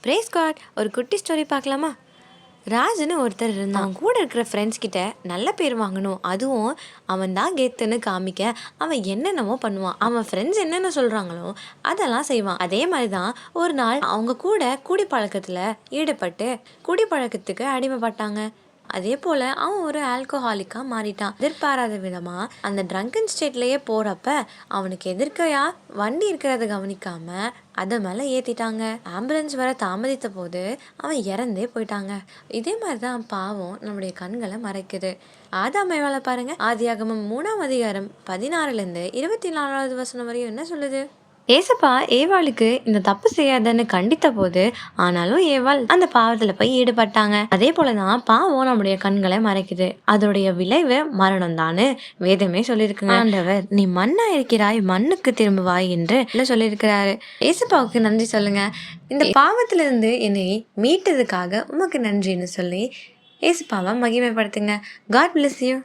Brace God. ஒரு குட்டி story பார்க்கலாமா? ராஜுன்னு ஒருத்தர் இருந்தான். அவன் கூட இருக்கிற ஃப்ரெண்ட்ஸ் கிட்ட நல்ல பேர் வாங்கணும், அதுவும் அவன் தான் கெத்துன்னு காமிக்க அவன் என்னென்னமோ பண்ணுவான். அவன் ஃப்ரெண்ட்ஸ் என்னென்ன சொல்கிறாங்களோ அதெல்லாம் செய்வான். அதே மாதிரி தான் ஒரு நாள் அவங்க கூட குடிப்பழக்கத்தில் ஈடுபட்டு குடிப்பழக்கத்துக்கு அடிமைப்பட்டாங்க. அதே போல் அவன் ஒரு ஆல்கஹாலிக்காக மாறிட்டான். எதிர்பாராத விதமாக அந்த ட்ரங்கன் ஸ்டேட்லேயே போகிறப்ப அவனுக்கு எதிர்க்கையா வண்டி இருக்கிறத கவனிக்காம அதை மேலே ஏற்றிட்டாங்க. ஆம்புலன்ஸ் வர தாமதித்த போது அவன் இறந்தே போயிட்டாங்க. இதே மாதிரி தான் பாவம் நம்முடைய கண்களை மறைக்குது. ஆதாமை வேலை பாருங்க. ஆதியாகமம் 3ஆம் அதிகாரம் 16லேருந்து 24வது வசனம் வரையும் என்ன சொல்லுது? ஏசப்பா ஏவாளுக்கு இந்த தப்பு செய்யாதன்னு கண்டித்த போது, ஆனாலும் ஏவாள் அந்த பாவத்துல போய் ஈடுபட்டாங்க. அதே போலதான் பாவம் நம்முடைய கண்களை மறைக்குது. அதோடைய விளைவு மரணம் தானு வேதமே சொல்லியிருக்குங்க. ஆண்டவர் நீ மண்ணா இருக்கிறாய், மண்ணுக்கு திரும்புவாய் என்று சொல்லியிருக்கிறாரு. ஏசப்பாவுக்கு நன்றி சொல்லுங்க. இந்த பாவத்திலிருந்து என்னை மீட்டதுக்காக உமக்கு நன்றின்னு சொல்லி ஏசப்பாவை மகிமைப்படுத்துங்க. God bless you.